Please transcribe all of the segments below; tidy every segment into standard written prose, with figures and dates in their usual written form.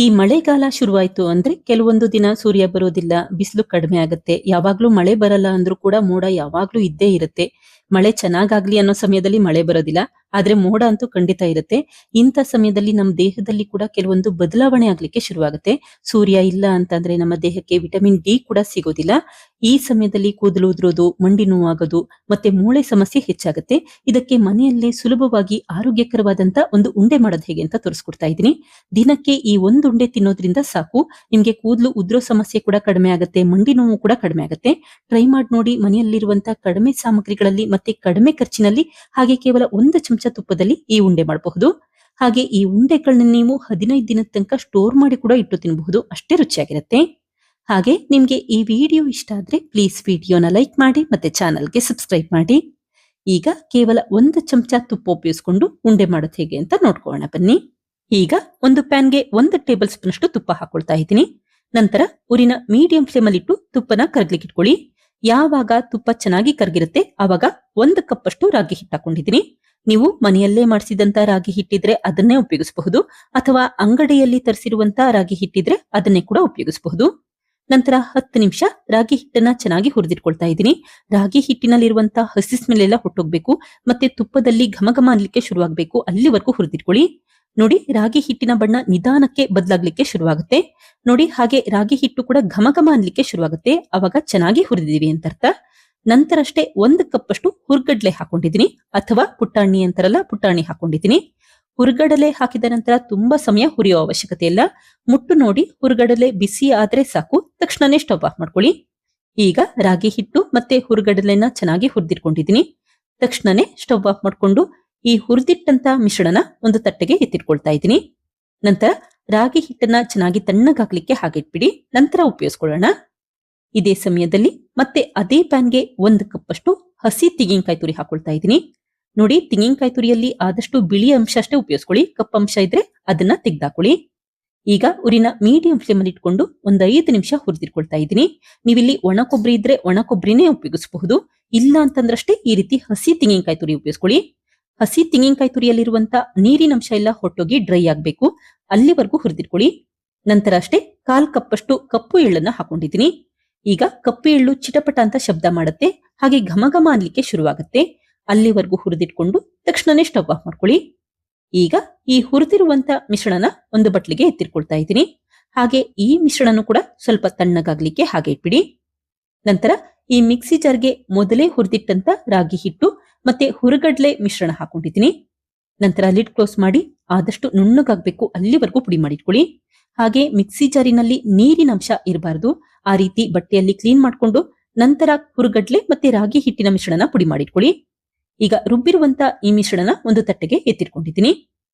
ಈ ಮಳೆಗಾಲ ಶುರುವಾಯ್ತು ಅಂದ್ರೆ ಕೆಲವೊಂದು ದಿನ ಸೂರ್ಯ ಬರೋದಿಲ್ಲ, ಬಿಸಿಲು ಕಡಿಮೆ ಆಗುತ್ತೆ. ಯಾವಾಗ್ಲೂ ಮಳೆ ಬರಲ್ಲ ಅಂದ್ರೂ ಕೂಡ ಮೋಡ ಯಾವಾಗ್ಲೂ ಇದ್ದೇ ಇರುತ್ತೆ. ಮಳೆ ಚೆನ್ನಾಗಾಗ್ಲಿ ಅನ್ನೋ ಸಮಯದಲ್ಲಿ ಮಳೆ ಬರೋದಿಲ್ಲ. ಆದ್ರೆ ಮೋಡ ಅಂತೂ ಖಂಡಿತ ಇರುತ್ತೆ. ಇಂಥ ಸಮಯದಲ್ಲಿ ನಮ್ಮ ದೇಹದಲ್ಲಿ ಕೂಡ ಕೆಲವೊಂದು ಬದಲಾವಣೆ ಆಗ್ಲಿಕ್ಕೆ ಶುರುವಾಗುತ್ತೆ. ಸೂರ್ಯ ಇಲ್ಲ ಅಂತಂದ್ರೆ ನಮ್ಮ ದೇಹಕ್ಕೆ ವಿಟಮಿನ್ ಡಿ ಕೂಡ ಸಿಗೋದಿಲ್ಲ. ಈ ಸಮಯದಲ್ಲಿ ಕೂದಲು ಉದುರೋದು, ಮಂಡಿ ನೋವಾಗೋದು ಮತ್ತೆ ಮೂಳೆ ಸಮಸ್ಯೆ ಹೆಚ್ಚಾಗುತ್ತೆ. ಇದಕ್ಕೆ ಮನೆಯಲ್ಲೇ ಸುಲಭವಾಗಿ ಆರೋಗ್ಯಕರವಾದಂತ ಒಂದು ಉಂಡೆ ಮಾಡೋದು ಹೇಗೆ ಅಂತ ತೋರಿಸ್ಕೊಡ್ತಾ ಇದ್ದೀನಿ. ದಿನಕ್ಕೆ ಈ ಒಂದು ಉಂಡೆ ತಿನ್ನೋದ್ರಿಂದ ಸಾಕು, ನಿಮ್ಗೆ ಕೂದಲು ಉದ್ರೋ ಸಮಸ್ಯೆ ಕೂಡ ಕಡಿಮೆ ಆಗುತ್ತೆ, ಮಂಡಿ ನೋವು ಕೂಡ ಕಡಿಮೆ ಆಗುತ್ತೆ. ಟ್ರೈ ಮಾಡಿ ನೋಡಿ. ಮನೆಯಲ್ಲಿರುವಂತಹ ಕಡಿಮೆ ಸಾಮಗ್ರಿಗಳಲ್ಲಿ ಮತ್ತೆ ಕಡಿಮೆ ಖರ್ಚಿನಲ್ಲಿ, ಹಾಗೆ ಕೇವಲ 1 ಚಮಚ ತುಪ್ಪದಲ್ಲಿ ಈ ಉಂಡೆ ಮಾಡಬಹುದು. ಹಾಗೆ ಈ ಉಂಡೆಗಳನ್ನ ನೀವು 15 ದಿನದ ತನಕ ಸ್ಟೋರ್ ಮಾಡಿ ಕೂಡ ಇಟ್ಟು ತಿನ್ನಬಹುದು, ಅಷ್ಟೇ ರುಚಿಯಾಗಿರುತ್ತೆ. ಹಾಗೆ ನಿಮ್ಗೆ ಈ ವಿಡಿಯೋ ಇಷ್ಟ ಆದ್ರೆ ಪ್ಲೀಸ್ ವಿಡಿಯೋನ ಲೈಕ್ ಮಾಡಿ ಮತ್ತೆ ಚಾನಲ್ಗೆ ಸಬ್ಸ್ಕ್ರೈಬ್ ಮಾಡಿ. ಈಗ ಕೇವಲ 1 ಚಮಚ ತುಪ್ಪ ಉಪಯೋಗಿಸ್ಕೊಂಡು ಉಂಡೆ ಮಾಡೋದು ಹೇಗೆ ಅಂತ ನೋಡ್ಕೊಳ್ಳೋಣ ಬನ್ನಿ. ಈಗ ಒಂದು ಪ್ಯಾನ್ಗೆ 1 ಟೇಬಲ್ ಸ್ಪೂನ್ ಅಷ್ಟು ತುಪ್ಪ ಹಾಕೊಳ್ತಾ ಇದ್ದೀನಿ. ನಂತರ ಉರಿನ ಮೀಡಿಯಂ ಫ್ಲೇಮ್ ಅಲ್ಲಿ ಇಟ್ಟು ತುಪ್ಪನ ಕರಗ್ಲಿಕ್ಕೆ ಇಟ್ಕೊಳ್ಳಿ. ಯಾವಾಗ ತುಪ್ಪ ಚೆನ್ನಾಗಿ ಕರಗಿರುತ್ತೆ ಆವಾಗ 1 ಕಪ್ ಅಷ್ಟು ರಾಗಿ ಹಿಟ್ಟು ಹಾಕೊಂಡಿದ್ದೀನಿ. ನೀವು ಮನೆಯಲ್ಲೇ ಮಾಡಿಸಿದಂತ ರಾಗಿ ಹಿಟ್ಟಿದ್ರೆ ಅದನ್ನೇ ಉಪಯೋಗಿಸಬಹುದು, ಅಥವಾ ಅಂಗಡಿಯಲ್ಲಿ ತರಿಸಿರುವಂತ ರಾಗಿ ಹಿಟ್ಟಿದ್ರೆ ಅದನ್ನೇ ಕೂಡ ಉಪಯೋಗಿಸಬಹುದು. ನಂತರ 10 ನಿಮಿಷ ರಾಗಿ ಹಿಟ್ಟನ್ನ ಚೆನ್ನಾಗಿ ಹುರಿದಿಟ್ಕೊಳ್ತಾ ಇದ್ದೀನಿ. ರಾಗಿ ಹಿಟ್ಟಿನಲ್ಲಿರುವಂತಹ ಹಸಿ ಸ್ಮೆಲ್ ಎಲ್ಲ ಹೊಟ್ಟೋಗ್ಬೇಕು, ಮತ್ತೆ ತುಪ್ಪದಲ್ಲಿ ಘಮ ಘಮ ಅನ್ಲಿಕ್ಕೆ ಶುರುವಾಗಬೇಕು, ಅಲ್ಲಿವರೆಗೂ ಹುರಿದಿಟ್ಕೊಳ್ಳಿ. ನೋಡಿ, ರಾಗಿ ಹಿಟ್ಟಿನ ಬಣ್ಣ ನಿಧಾನಕ್ಕೆ ಬದಲಾಗ್ಲಿಕ್ಕೆ ಶುರುವಾಗುತ್ತೆ. ನೋಡಿ, ಹಾಗೆ ರಾಗಿ ಹಿಟ್ಟು ಕೂಡ ಘಮ ಘಮ ಅನ್ಲಿಕ್ಕೆ ಶುರುವಾಗುತ್ತೆ, ಅವಾಗ ಚೆನ್ನಾಗಿ ಹುರಿದಿದೀವಿ ಅಂತ ಅರ್ಥ. ನಂತರ ಅಷ್ಟೇ 1 ಕಪ್ ಅಷ್ಟು ಹುರ್ಗಡ್ಲೆ ಹಾಕೊಂಡಿದ್ದೀನಿ, ಅಥವಾ ಪುಟಾಣಿ ಅಂತಾರಲ್ಲ, ಪುಟಾಣಿ ಹಾಕೊಂಡಿದ್ದೀನಿ. ಹುರ್ಗಡಲೆ ಹಾಕಿದ ನಂತರ ತುಂಬಾ ಸಮಯ ಹುರಿಯೋ ಅವಶ್ಯಕತೆ ಇಲ್ಲ. ಮುಟ್ಟು ನೋಡಿ, ಹುರ್ಗಡಲೆ ಬಿಸಿ ಆದ್ರೆ ಸಾಕು, ತಕ್ಷಣನೇ ಸ್ಟವ್ ಆಫ್ ಮಾಡ್ಕೊಳ್ಳಿ. ಈಗ ರಾಗಿ ಹಿಟ್ಟು ಮತ್ತೆ ಹುರ್ಗಡಲೆನ ಚೆನ್ನಾಗಿ ಹುರಿದಿಟ್ಕೊಂಡಿದ್ದೀನಿ. ತಕ್ಷಣನೇ ಸ್ಟವ್ ಆಫ್ ಮಾಡ್ಕೊಂಡು ಈ ಹುರಿದಿಟ್ಟಂತ ಮಿಶ್ರಣ ಒಂದು ತಟ್ಟೆಗೆ ಎತ್ತಿಟ್ಕೊಳ್ತಾ ಇದ್ದೀನಿ. ನಂತರ ರಾಗಿ ಹಿಟ್ಟನ್ನ ಚೆನ್ನಾಗಿ ತಣ್ಣಗಾಗ್ಲಿಕ್ಕೆ ಹಾಗೆ ಇಟ್ಬಿಡಿ, ನಂತರ ಉಪಯೋಗಿಸ್ಕೊಳ್ಳೋಣ. ಇದೇ ಸಮಯದಲ್ಲಿ ಮತ್ತೆ ಅದೇ ಪ್ಯಾನ್ಗೆ 1 ಕಪ್ ಅಷ್ಟು ಹಸಿ ತೆಂಗಿನಕಾಯಿ ತುರಿ ಹಾಕೊಳ್ತಾ ಇದ್ದೀನಿ. ನೋಡಿ, ತೆಂಗಿನಕಾಯಿ ತುರಿಯಲ್ಲಿ ಆದಷ್ಟು ಬಿಳಿ ಅಂಶ ಅಷ್ಟೇ ಉಪಯೋಗಿಸ್ಕೊಳ್ಳಿ, ಕಪ್ಪಂಶ ಇದ್ರೆ ಅದನ್ನ ತೆಗ್ದಾಕೊಳ್ಳಿ. ಈಗ ಉರಿನ ಮೀಡಿಯಂ ಫ್ಲೇಮ್ ಅಲ್ಲಿ ಇಟ್ಕೊಂಡು 5 ನಿಮಿಷ ಹುರಿದಿಟ್ಕೊಳ್ತಾ ಇದ್ದೀನಿ. ನೀವಿಲ್ಲಿ ಒಣ ಕೊಬ್ಬರಿ ಇದ್ರೆ ಒಣ ಕೊಬ್ಬರಿನೇ ಉಪಯೋಗಿಸಬಹುದು, ಇಲ್ಲ ಅಂತಂದ್ರಷ್ಟೇ ಈ ರೀತಿ ಹಸಿ ತೆಂಗಿನಕಾಯಿ ತುರಿ ಉಪಯೋಗಿಸ್ಕೊಳ್ಳಿ. ಹಸಿ ತೆಂಗಿನಕಾಯಿ ತುರಿಯಲ್ಲಿರುವಂತ ನೀರಿನಂಶ ಎಲ್ಲ ಹೊಟ್ಟೋಗಿ ಡ್ರೈ ಆಗ್ಬೇಕು, ಅಲ್ಲಿವರೆಗೂ ಹುರಿದಿಟ್ಕೊಳ್ಳಿ. ನಂತರ ಅಷ್ಟೇ 1/4 ಕಪ್ ಅಷ್ಟು ಕಪ್ಪು ಎಳ್ಳನ್ನ ಹಾಕೊಂಡಿದ್ದೀನಿ. ಈಗ ಕಪ್ಪು ಎಳ್ಳು ಚಿಟಪಟ ಅಂತ ಶಬ್ದ ಮಾಡುತ್ತೆ, ಹಾಗೆ ಘಮ ಘಮ ಅನ್ಲಿಕ್ಕೆ ಶುರುವಾಗುತ್ತೆ, ಅಲ್ಲಿವರೆಗೂ ಹುರಿದಿಟ್ಕೊಂಡು ತಕ್ಷಣನೇ ಸ್ಟವ್ ಆಫ್ ಮಾಡ್ಕೊಳ್ಳಿ. ಈಗ ಈ ಹುರಿದಿರುವಂತ ಮಿಶ್ರಣನ ಒಂದು ಬಟ್ಲಿಗೆ ಎತ್ತಿಟ್ಕೊಳ್ತಾ ಇದ್ದೀನಿ. ಹಾಗೆ ಈ ಮಿಶ್ರಣನು ಕೂಡ ಸ್ವಲ್ಪ ತಣ್ಣಗಾಗ್ಲಿಕ್ಕೆ ಹಾಗೆ ಇಟ್ಬಿಡಿ. ನಂತರ ಈ ಮಿಕ್ಸಿ ಜಾರ್ಗೆ ಮೊದಲೇ ಹುರಿದಿಟ್ಟಂತ ರಾಗಿ ಹಿಟ್ಟು ಮತ್ತೆ ಹುರುಗಡ್ಲೆ ಮಿಶ್ರಣ ಹಾಕೊಂಡಿದ್ದೀನಿ. ನಂತರ ಲಿಡ್ ಕ್ಲೋಸ್ ಮಾಡಿ ಆದಷ್ಟು ನುಣ್ಣಗಾಗ್ಬೇಕು, ಅಲ್ಲಿವರೆಗೂ ಪುಡಿ ಮಾಡಿಟ್ಕೊಳ್ಳಿ. ಹಾಗೆ ಮಿಕ್ಸಿ ಜಾರಿನಲ್ಲಿ ನೀರಿನ ಅಂಶ ಇರಬಾರ್ದು, ಆ ರೀತಿ ಬಟ್ಟೆಯಲ್ಲಿ ಕ್ಲೀನ್ ಮಾಡ್ಕೊಂಡು ನಂತರ ಹುರುಗಡ್ಲೆ ಮತ್ತೆ ರಾಗಿ ಹಿಟ್ಟಿನ ಮಿಶ್ರಣ ಪುಡಿ ಮಾಡಿಟ್ಕೊಳ್ಳಿ. ಈಗ ರುಬ್ಬಿರುವಂತ ಈ ಮಿಶ್ರಣ ಒಂದು ತಟ್ಟೆಗೆ ಎತ್ತಿಟ್ಕೊಂಡಿದ್ದೀನಿ.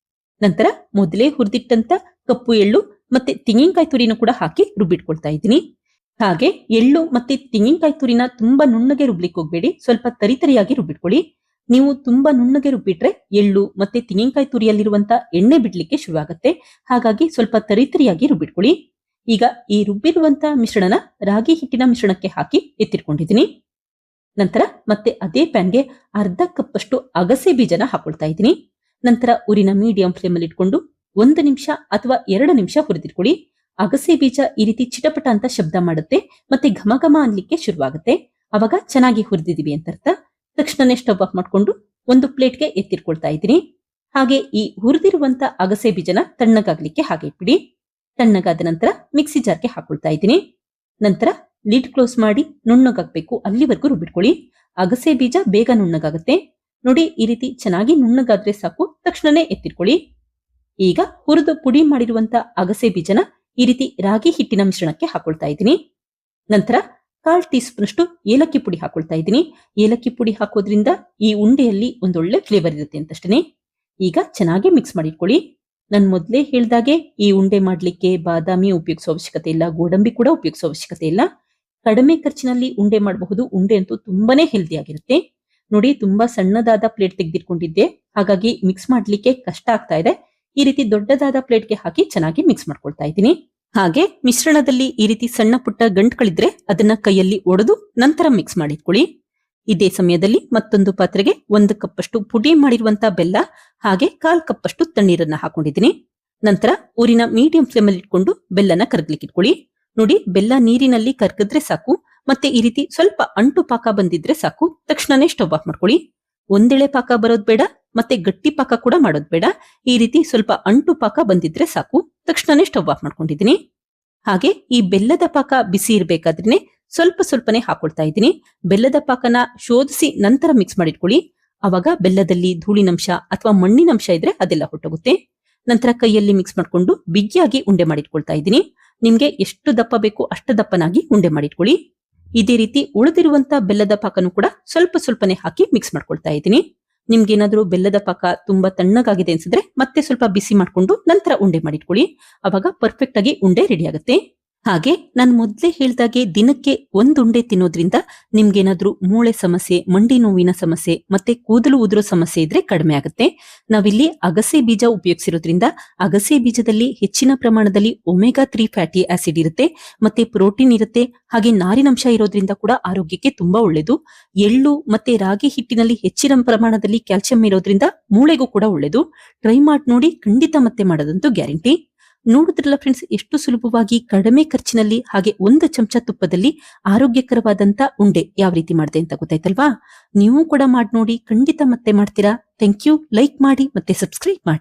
ನಂತರ ಮೊದಲೇ ಹುರಿದಿಟ್ಟಂತ ಕಪ್ಪು ಎಳ್ಳು ಮತ್ತೆ ತೆಂಗಿನಕಾಯಿ ತುರಿನೂ ಕೂಡ ಹಾಕಿ ರುಬ್ಬಿಟ್ಕೊಳ್ತಾ ಇದ್ದೀನಿ. ಹಾಗೆ ಎಳ್ಳು ಮತ್ತೆ ತೆಂಗಿನಕಾಯಿ ತುರಿನ ತುಂಬಾ ನುಣ್ಣಗೆ ರುಬ್ಲಿಕ್ಕೆ ಹೋಗ್ಬೇಡಿ, ಸ್ವಲ್ಪ ತರಿತರಿಯಾಗಿ ರುಬ್ಬಿಟ್ಕೊಳ್ಳಿ. ನೀವು ತುಂಬಾ ನುಣ್ಣಗೆ ರುಬ್ಬಿಟ್ರೆ ಎಳ್ಳು ಮತ್ತೆ ತೆಂಗಿನಕಾಯಿ ತುರಿಯಲ್ಲಿರುವಂತ ಎಣ್ಣೆ ಬಿಡ್ಲಿಕ್ಕೆ ಶುರುವಾಗುತ್ತೆ, ಹಾಗಾಗಿ ಸ್ವಲ್ಪ ತರಿತರಿಯಾಗಿ ರುಬ್ಬಿಟ್ಕೊಳ್ಳಿ. ಈಗ ಈ ರುಬ್ಬಿರುವಂತ ಮಿಶ್ರಣ ರಾಗಿ ಹಿಟ್ಟಿನ ಮಿಶ್ರಣಕ್ಕೆ ಹಾಕಿ ಎತ್ತಿಟ್ಕೊಂಡಿದ್ದೀನಿ. ನಂತರ ಮತ್ತೆ ಅದೇ ಪ್ಯಾನ್ಗೆ 1/2 ಕಪ್ ಅಷ್ಟು ಅಗಸೆ ಬೀಜನ ಹಾಕೊಳ್ತಾ ಇದ್ದೀನಿ. ನಂತರ ಉರಿನ ಮೀಡಿಯಂ ಫ್ಲೇಮ್ ಅಲ್ಲಿ ಇಟ್ಕೊಂಡು 1 ನಿಮಿಷ ಅಥವಾ 2 ನಿಮಿಷ ಹುರಿದಿಟ್ಕೊಳ್ಳಿ. ಅಗಸೆ ಬೀಜ ಈ ರೀತಿ ಚಿಟಪಟ ಅಂತ ಶಬ್ದ ಮಾಡುತ್ತೆ, ಮತ್ತೆ ಘಮ ಘಮ ಅನ್ಲಿಕ್ಕೆ ಶುರುವಾಗುತ್ತೆ, ಅವಾಗ ಚೆನ್ನಾಗಿ ಹುರಿದಿದೀವಿ ಅಂತ ಅರ್ಥ. ತಕ್ಷಣನೇ ಸ್ಟವ್ ಆಫ್ ಮಾಡ್ಕೊಂಡು ಒಂದು ಪ್ಲೇಟ್ಗೆ ಎತ್ತಿಟ್ಕೊಳ್ತಾ ಇದ್ದೀನಿ. ಹಾಗೆ ಈ ಹುರಿದಿರುವಂತ ಅಗಸೆ ಬೀಜನ ತಣ್ಣಗಾಗ್ಲಿಕ್ಕೆ ಹಾಗೆ ಇಟ್ಬಿಡಿ. ತಣ್ಣಗಾದ ನಂತರ ಮಿಕ್ಸಿ ಜಾರ್ಗೆ ಹಾಕೊಳ್ತಾ ಇದ್ದೀನಿ. ನಂತರ ಲಿಡ್ ಕ್ಲೋಸ್ ಮಾಡಿ ನುಣ್ಣಗಾಗ್ಬೇಕು, ಅಲ್ಲಿವರೆಗೂ ರುಬ್ಬಿಟ್ಕೊಳ್ಳಿ. ಅಗಸೆ ಬೀಜ ಬೇಗ ನುಣ್ಣಗಾಗುತ್ತೆ. ನೋಡಿ, ಈ ರೀತಿ ಚೆನ್ನಾಗಿ ನುಣ್ಣಗಾದ್ರೆ ಸಾಕು, ತಕ್ಷಣನೇ ಎತ್ತಿಟ್ಕೊಳ್ಳಿ. ಈಗ ಹುರಿದು ಪುಡಿ ಮಾಡಿರುವಂತ ಅಗಸೆ ಬೀಜನ ಈ ರೀತಿ ರಾಗಿ ಹಿಟ್ಟಿನ ಮಿಶ್ರಣಕ್ಕೆ ಹಾಕೊಳ್ತಾ ಇದ್ದೀನಿ. ನಂತರ 1/4 ಟೀ ಸ್ಪೂನ್ ಅಷ್ಟು ಏಲಕ್ಕಿ ಪುಡಿ ಹಾಕೊಳ್ತಾ ಇದ್ದೀನಿ. ಏಲಕ್ಕಿ ಪುಡಿ ಹಾಕೋದ್ರಿಂದ ಈ ಉಂಡೆಯಲ್ಲಿ ಒಂದೊಳ್ಳೆ ಫ್ಲೇವರ್ ಇರುತ್ತೆ ಅಂತಷ್ಟೇ. ಈಗ ಚೆನ್ನಾಗಿ ಮಿಕ್ಸ್ ಮಾಡಿಟ್ಕೊಳ್ಳಿ. ನಾನು ಮೊದಲೇ ಹೇಳ್ದಾಗೆ ಈ ಉಂಡೆ ಮಾಡ್ಲಿಕ್ಕೆ ಬಾದಾಮಿ ಉಪಯೋಗಿಸೋ ಅವಶ್ಯಕತೆ ಇಲ್ಲ, ಗೋಡಂಬಿ ಕೂಡ ಉಪಯೋಗಿಸೋ ಅವಶ್ಯಕತೆ ಇಲ್ಲ. ಕಡಿಮೆ ಖರ್ಚಿನಲ್ಲಿ ಉಂಡೆ ಮಾಡಬಹುದು. ಉಂಡೆ ಅಂತೂ ತುಂಬಾನೇ ಹೆಲ್ದಿ ಆಗಿರುತ್ತೆ. ನೋಡಿ, ತುಂಬಾ ಸಣ್ಣದಾದ ಪ್ಲೇಟ್ ತೆಗೆದಿಟ್ಕೊಂಡಿದ್ದೆ, ಹಾಗಾಗಿ ಮಿಕ್ಸ್ ಮಾಡ್ಲಿಕ್ಕೆ ಕಷ್ಟ ಆಗ್ತಾ ಇದೆ. ಈ ರೀತಿ ದೊಡ್ಡದಾದ ಪ್ಲೇಟ್ಗೆ ಹಾಕಿ ಚೆನ್ನಾಗಿ ಮಿಕ್ಸ್ ಮಾಡ್ಕೊಳ್ತಾ ಇದ್ದೀನಿ. ಹಾಗೆ ಮಿಶ್ರಣದಲ್ಲಿ ಈ ರೀತಿ ಸಣ್ಣ ಪುಟ್ಟ ಗಂಟುಗಳಿದ್ರೆ ಅದನ್ನ ಕೈಯಲ್ಲಿ ಒಡೆದು ನಂತರ ಮಿಕ್ಸ್ ಮಾಡಿಟ್ಕೊಳ್ಳಿ. ಇದೇ ಸಮಯದಲ್ಲಿ ಮತ್ತೊಂದು ಪಾತ್ರೆಗೆ 1 ಕಪ್ ಅಷ್ಟು ಪುಡಿ ಮಾಡಿರುವಂತಹ ಬೆಲ್ಲ ಹಾಗೆ 1/4 ಕಪ್ ಅಷ್ಟು ತಣ್ಣೀರನ್ನ ಹಾಕೊಂಡಿದ್ದೀನಿ. ನಂತರ ಊರಿನ ಮೀಡಿಯಂ ಫ್ಲೇಮ್ ಅಲ್ಲಿ ಇಟ್ಕೊಂಡು ಬೆಲ್ಲನ ಕರಗ್ಲಿಕ್ಕೆ ಇಟ್ಕೊಳ್ಳಿ. ನೋಡಿ, ಬೆಲ್ಲ ನೀರಿನಲ್ಲಿ ಕರ್ಗಿದ್ರೆ ಸಾಕು. ಮತ್ತೆ ಈ ರೀತಿ ಸ್ವಲ್ಪ ಅಂಟು ಪಾಕ ಬಂದಿದ್ರೆ ಸಾಕು. ತಕ್ಷಣನೇ ಸ್ಟವ್ ಆಫ್ ಮಾಡ್ಕೊಳ್ಳಿ. ಒಂದೆಳೆ ಪಾಕ ಬರೋದ್ ಬೇಡ, ಮತ್ತೆ ಗಟ್ಟಿ ಪಾಕ ಕೂಡ ಮಾಡೋದ್ ಬೇಡ. ಈ ರೀತಿ ಸ್ವಲ್ಪ ಅಂಟು ಪಾಕ ಬಂದಿದ್ರೆ ಸಾಕು. ತಕ್ಷಣನೇ ಸ್ಟವ್ ಆಫ್ ಮಾಡ್ಕೊಂಡಿದ್ದೀನಿ. ಹಾಗೆ ಈ ಬೆಲ್ಲದ ಪಾಕ ಬಿಸಿ ಇರ್ಬೇಕಾದ್ರೇನೆ ಸ್ವಲ್ಪ ಸ್ವಲ್ಪನೇ ಹಾಕೊಳ್ತಾ ಇದ್ದೀನಿ. ಬೆಲ್ಲದ ಪಾಕನ ಶೋಧಿಸಿ ನಂತರ ಮಿಕ್ಸ್ ಮಾಡಿಟ್ಕೊಳ್ಳಿ. ಅವಾಗ ಬೆಲ್ಲದಲ್ಲಿ ಧೂಳಿನಂಶ ಅಥವಾ ಮಣ್ಣಿನಂಶ ಇದ್ರೆ ಅದೆಲ್ಲ ಹೊಟ್ಟೋಗುತ್ತೆ. ನಂತರ ಕೈಯಲ್ಲಿ ಮಿಕ್ಸ್ ಮಾಡ್ಕೊಂಡು ಬಿಗಿಯಾಗಿ ಉಂಡೆ ಮಾಡಿಟ್ಕೊಳ್ತಾ ಇದ್ದೀನಿ. ನಿಮ್ಗೆ ಎಷ್ಟು ದಪ್ಪ ಬೇಕು ಅಷ್ಟು ದಪ್ಪನಾಗಿ ಉಂಡೆ ಮಾಡಿಟ್ಕೊಳ್ಳಿ. ಇದೇ ರೀತಿ ಉಳಿದಿರುವಂತ ಬೆಲ್ಲದ ಪಾಕನು ಕೂಡ ಸ್ವಲ್ಪ ಸ್ವಲ್ಪನೇ ಹಾಕಿ ಮಿಕ್ಸ್ ಮಾಡ್ಕೊಳ್ತಾ ಇದ್ದೀನಿ. ನಿಮ್ಗೇನಾದ್ರೂ ಬೆಲ್ಲದ ಪಾಕ ತುಂಬಾ ತಣ್ಣಗಾಗಿದೆ ಅನ್ಸಿದ್ರೆ ಮತ್ತೆ ಸ್ವಲ್ಪ ಬಿಸಿ ಮಾಡ್ಕೊಂಡು ನಂತರ ಉಂಡೆ ಮಾಡಿಟ್ಕೊಳ್ಳಿ. ಅವಾಗ ಪರ್ಫೆಕ್ಟ್ ಆಗಿ ಉಂಡೆ ರೆಡಿ ಆಗುತ್ತೆ. ಹಾಗೆ ನಾನು ಮೊದಲೇ ಹೇಳ್ದಾಗೆ ದಿನಕ್ಕೆ ಒಂದು ಉಂಡೆ ತಿನ್ನೋದ್ರಿಂದ ನಿಮ್ಗೇನಾದ್ರೂ ಮೂಳೆ ಸಮಸ್ಯೆ, ಮಂಡಿ ನೋವಿನ ಸಮಸ್ಯೆ ಮತ್ತೆ ಕೂದಲು ಉದುರೋ ಸಮಸ್ಯೆ ಇದ್ರೆ ಕಡಿಮೆ ಆಗುತ್ತೆ. ನಾವಿಲ್ಲಿ ಅಗಸೆ ಬೀಜ ಉಪಯೋಗಿಸಿರೋದ್ರಿಂದ ಅಗಸೆ ಬೀಜದಲ್ಲಿ ಹೆಚ್ಚಿನ ಪ್ರಮಾಣದಲ್ಲಿ ಒಮೆಗಾ 3 ಫ್ಯಾಟಿ ಆಸಿಡ್ ಇರುತ್ತೆ, ಮತ್ತೆ ಪ್ರೋಟೀನ್ ಇರುತ್ತೆ. ಹಾಗೆ ನಾರಿನಂಶ ಇರೋದ್ರಿಂದ ಕೂಡ ಆರೋಗ್ಯಕ್ಕೆ ತುಂಬಾ ಒಳ್ಳೇದು. ಎಳ್ಳು ಮತ್ತೆ ರಾಗಿ ಹಿಟ್ಟಿನಲ್ಲಿ ಹೆಚ್ಚಿನ ಪ್ರಮಾಣದಲ್ಲಿ ಕ್ಯಾಲ್ಸಿಯಂ ಇರೋದ್ರಿಂದ ಮೂಳೆಗೂ ಕೂಡ ಒಳ್ಳೇದು. ಟ್ರೈ ಮಾಡಿ ನೋಡಿ, ಖಂಡಿತ ಮತ್ತೆ ಮಾಡೋದಂತೂ ಗ್ಯಾರಂಟಿ. ನೋಡಿದ್ರಲ್ಲ ಫ್ರೆಂಡ್ಸ್, ಎಷ್ಟು ಸುಲಭವಾಗಿ ಕಡಿಮೆ ಖರ್ಚಿನಲ್ಲಿ ಹಾಗೆ 1 ಚಮಚ ತುಪ್ಪದಲ್ಲಿ ಆರೋಗ್ಯಕರವಾದಂತ ಉಂಡೆ ಯಾವ ರೀತಿ ಮಾಡಿದೆ ಅಂತ ಗೊತ್ತಾಯ್ತಲ್ವಾ? ನೀವು ಕೂಡ ಮಾಡಿ ನೋಡಿ, ಖಂಡಿತ ಮತ್ತೆ ಮಾಡ್ತೀರಾ. Thank you. ಲೈಕ್ ಮಾಡಿ ಮತ್ತೆ ಸಬ್ಸ್ಕ್ರೈಬ್ ಮಾಡಿ.